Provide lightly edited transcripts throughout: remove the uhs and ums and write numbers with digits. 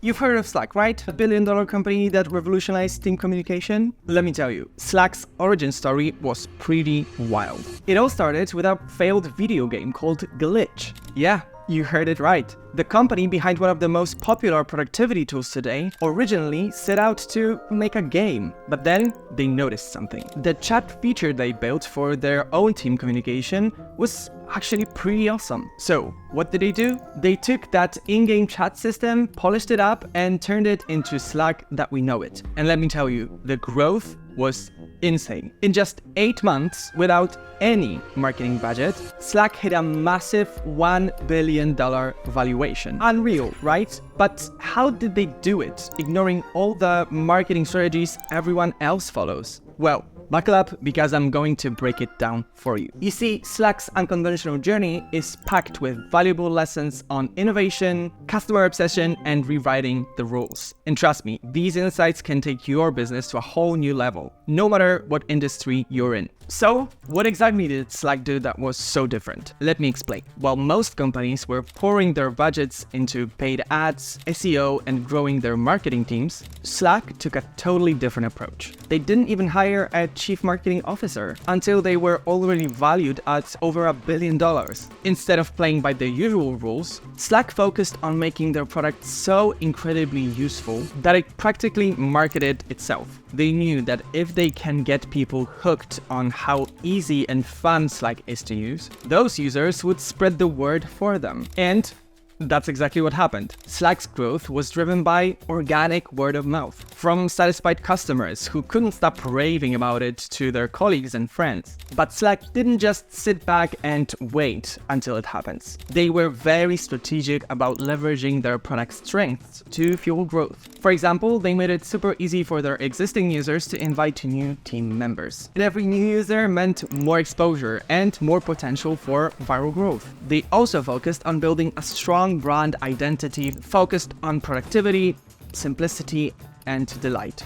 You've heard of Slack, right? A billion-dollar company that revolutionized team communication? Let me tell you, Slack's origin story was pretty wild. It all started with a failed video game called Glitch. Yeah, you heard it right. The company behind one of the most popular productivity tools today originally set out to make a game, but then they noticed something. The chat feature they built for their own team communication was actually pretty awesome. So, what did they do? They took that in-game chat system, polished it up, and turned it into Slack that we know it. And let me tell you, the growth was insane. In just 8 months, without any marketing budget, Slack hit a massive $1 billion valuation. Unreal, right? But how did they do it, ignoring all the marketing strategies everyone else follows? Well, buckle up because I'm going to break it down for you. You see, Slack's unconventional journey is packed with valuable lessons on innovation, customer obsession, and rewriting the rules. And trust me, these insights can take your business to a whole new level, no matter what industry you're in. So, what exactly did Slack do that was so different? Let me explain. While most companies were pouring their budgets into paid ads, SEO, and growing their marketing teams, Slack took a totally different approach. They didn't even hire a chief marketing officer until they were already valued at over $1 billion. Instead of playing by the usual rules, Slack focused on making their product so incredibly useful that it practically marketed itself. They knew that if they can get people hooked on how easy and fun Slack is to use, those users would spread the word for them. And that's exactly what happened. Slack's growth was driven by organic word of mouth from satisfied customers who couldn't stop raving about it to their colleagues and friends. But Slack didn't just sit back and wait until it happens. They were very strategic about leveraging their product strengths to fuel growth. For example, they made it super easy for their existing users to invite new team members. And every new user meant more exposure and more potential for viral growth. They also focused on building a strong brand identity focused on productivity, simplicity, and delight.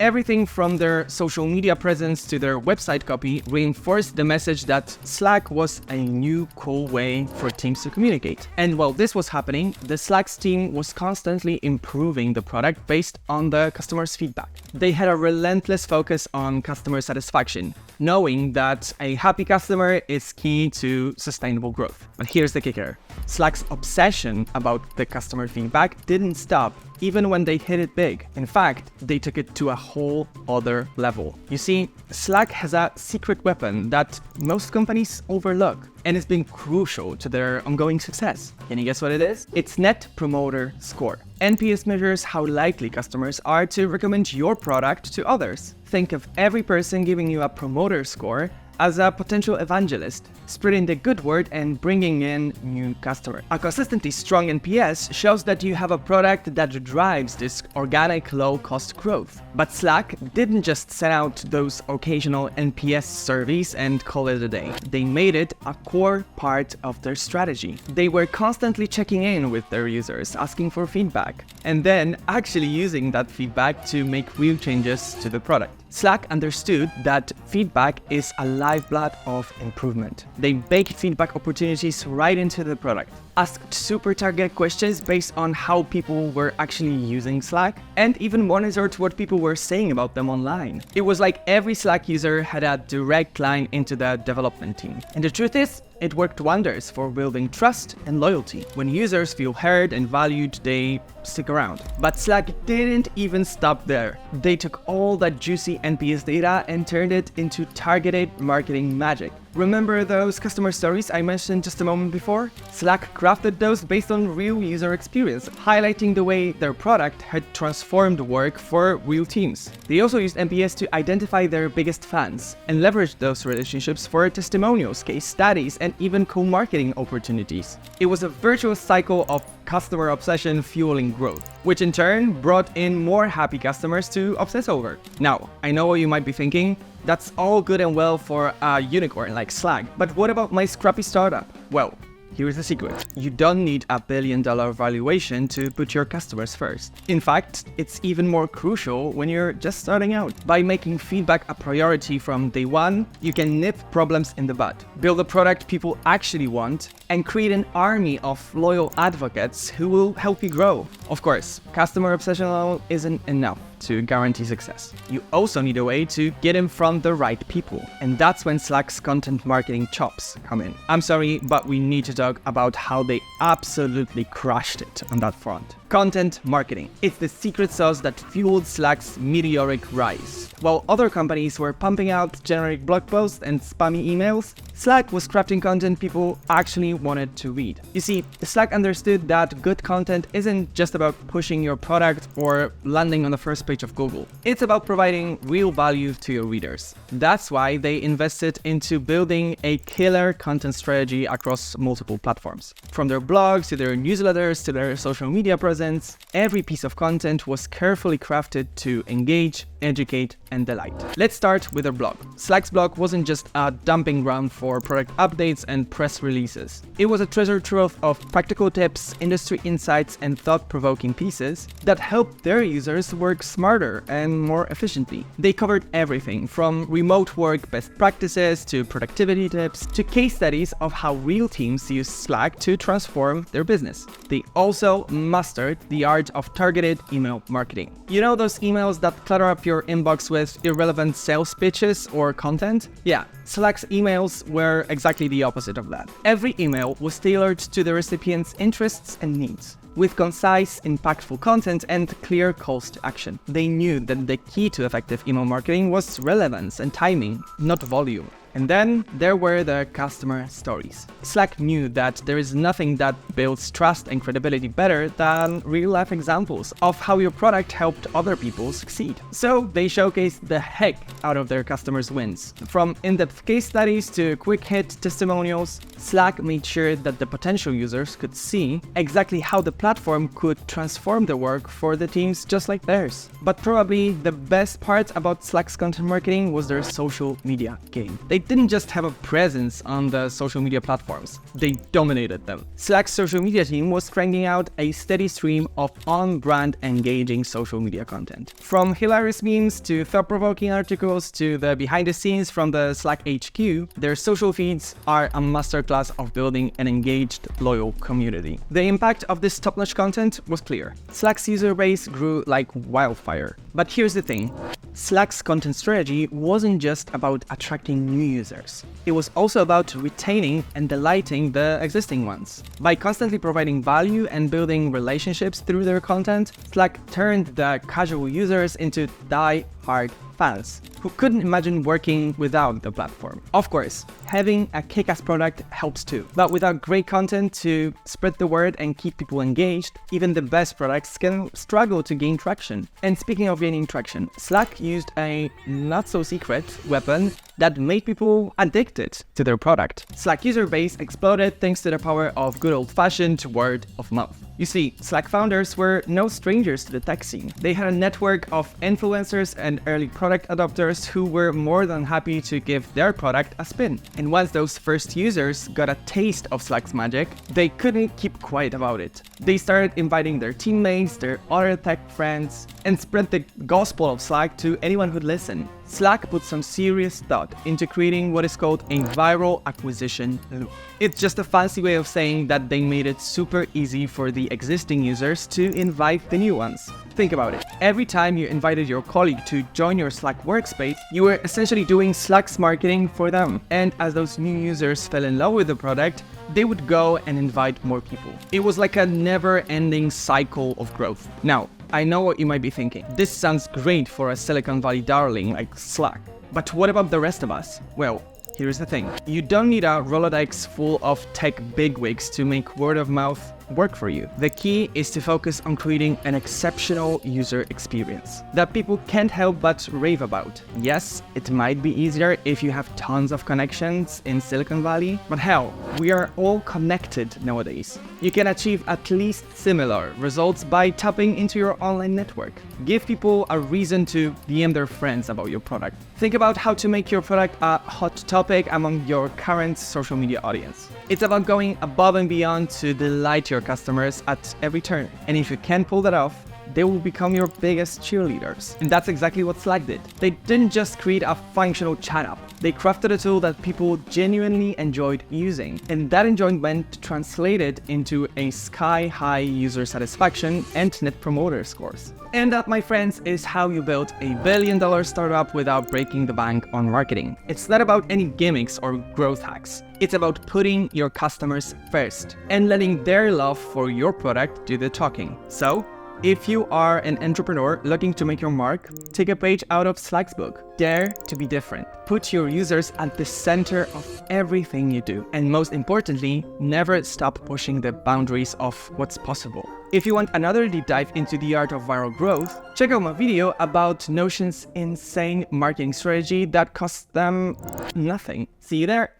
Everything from their social media presence to their website copy reinforced the message that Slack was a new, cool way for teams to communicate. And while this was happening, the Slack's team was constantly improving the product based on the customer's feedback. They had a relentless focus on customer satisfaction, knowing that a happy customer is key to sustainable growth. But here's the kicker. Slack's obsession about the customer feedback didn't stop even when they hit it big. In fact, they took it to a whole other level. You see, Slack has a secret weapon that most companies overlook, and it's been crucial to their ongoing success. Can you guess what it is? It's Net Promoter Score. NPS measures how likely customers are to recommend your product to others. Think of every person giving you a promoter score as a potential evangelist, spreading the good word and bringing in new customers. A consistently strong NPS shows that you have a product that drives this organic low-cost growth. But Slack didn't just send out those occasional NPS surveys and call it a day. They made it a core part of their strategy. They were constantly checking in with their users, asking for feedback, and then actually using that feedback to make real changes to the product. Slack understood that feedback is a lifeblood of improvement. They baked feedback opportunities right into the product, asked super targeted questions based on how people were actually using Slack, and even monitored what people were saying about them online. It was like every Slack user had a direct line into the development team. And the truth is, it worked wonders for building trust and loyalty. When users feel heard and valued, they stick around. But Slack didn't even stop there. They took all that juicy NPS data and turned it into targeted marketing magic. Remember those customer stories I mentioned just a moment before? Slack crafted those based on real user experience, highlighting the way their product had transformed work for real teams. They also used NPS to identify their biggest fans and leveraged those relationships for testimonials, case studies, and even co-marketing opportunities. It was a virtuous cycle of customer obsession fueling growth, which in turn brought in more happy customers to obsess over. Now, I know what you might be thinking. That's all good and well for a unicorn like Slack, but what about my scrappy startup? Well, here's the secret. You don't need a $1 billion valuation to put your customers first. In fact, it's even more crucial when you're just starting out. By making feedback a priority from day one, you can nip problems in the bud, build a product people actually want, and create an army of loyal advocates who will help you grow. Of course, customer obsession alone isn't enough to guarantee success. You also need a way to get in front of the right people. And that's when Slack's content marketing chops come in. I'm sorry, but we need to talk about how they absolutely crushed it on that front. Content marketing. It's the secret sauce that fueled Slack's meteoric rise. While other companies were pumping out generic blog posts and spammy emails, Slack was crafting content people actually wanted to read. You see, Slack understood that good content isn't just about pushing your product or landing on the first page of Google. It's about providing real value to your readers. That's why they invested into building a killer content strategy across multiple platforms. From their blogs to their newsletters to their social media presence, every piece of content was carefully crafted to engage, educate, and delight. Let's start with their blog. Slack's blog wasn't just a dumping ground for product updates and press releases. It was a treasure trove of practical tips, industry insights, and thought-provoking pieces that helped their users work smarter and more efficiently. They covered everything from remote work best practices to productivity tips to case studies of how real teams use Slack to transform their business. They also mastered the art of targeted email marketing. You know those emails that clutter up your inbox with irrelevant sales pitches or content? Yeah, Slack's emails were exactly the opposite of that. Every email was tailored to the recipient's interests and needs, with concise, impactful content and clear calls to action. They knew that the key to effective email marketing was relevance and timing, not volume. And then there were the customer stories. Slack knew that there is nothing that builds trust and credibility better than real-life examples of how your product helped other people succeed. So they showcased the heck out of their customers' wins. From in-depth case studies to quick-hit testimonials, Slack made sure that the potential users could see exactly how the platform could transform the work for the teams just like theirs. But probably the best part about Slack's content marketing was their social media game. They didn't just have a presence on the social media platforms, they dominated them. Slack's social media team was cranking out a steady stream of on-brand engaging social media content. From hilarious memes to thought-provoking articles to the behind-the-scenes from the Slack HQ, their social feeds are a masterclass of building an engaged, loyal community. The impact of this top-notch content was clear. Slack's user base grew like wildfire. But here's the thing. Slack's content strategy wasn't just about attracting new users. It was also about retaining and delighting the existing ones. By constantly providing value and building relationships through their content, Slack turned the casual users into die-hard fans who couldn't imagine working without the platform. Of course, having a kick-ass product helps too, but without great content to spread the word and keep people engaged, even the best products can struggle to gain traction. And speaking of gaining traction, Slack used a not-so-secret weapon that made people addicted to their product. Slack user base exploded thanks to the power of good old-fashioned word of mouth. You see, Slack founders were no strangers to the tech scene. They had a network of influencers and early product adopters who were more than happy to give their product a spin. And once those first users got a taste of Slack's magic, they couldn't keep quiet about it. They started inviting their teammates, their other tech friends, and spread the gospel of Slack to anyone who'd listen. Slack put some serious thought into creating what is called a viral acquisition loop. It's just a fancy way of saying that they made it super easy for the existing users to invite the new ones. Think about it. Every time you invited your colleague to join your Slack workspace, you were essentially doing Slack's marketing for them. And as those new users fell in love with the product, they would go and invite more people. It was like a never-ending cycle of growth. Now, I know what you might be thinking. This sounds great for a Silicon Valley darling like Slack. But what about the rest of us? Well, here's the thing. You don't need a Rolodex full of tech bigwigs to make word of mouth work for you. The key is to focus on creating an exceptional user experience that people can't help but rave about. Yes, it might be easier if you have tons of connections in Silicon Valley, but hell, we are all connected nowadays. You can achieve at least similar results by tapping into your online network. Give people a reason to DM their friends about your product. Think about how to make your product a hot topic among your current social media audience. It's about going above and beyond to delight your customers at every turn. And if you can pull that off, they will become your biggest cheerleaders. And that's exactly what Slack did. They didn't just create a functional chat app. They crafted a tool that people genuinely enjoyed using. And that enjoyment translated into a sky-high user satisfaction and net promoter scores. And that, my friends, is how you build a billion-dollar startup without breaking the bank on marketing. It's not about any gimmicks or growth hacks. It's about putting your customers first and letting their love for your product do the talking. So, if you are an entrepreneur looking to make your mark, take a page out of Slack's book. Dare to be different. Put your users at the center of everything you do. And most importantly, never stop pushing the boundaries of what's possible. If you want another deep dive into the art of viral growth, check out my video about Notion's insane marketing strategy that costs them nothing. See you there.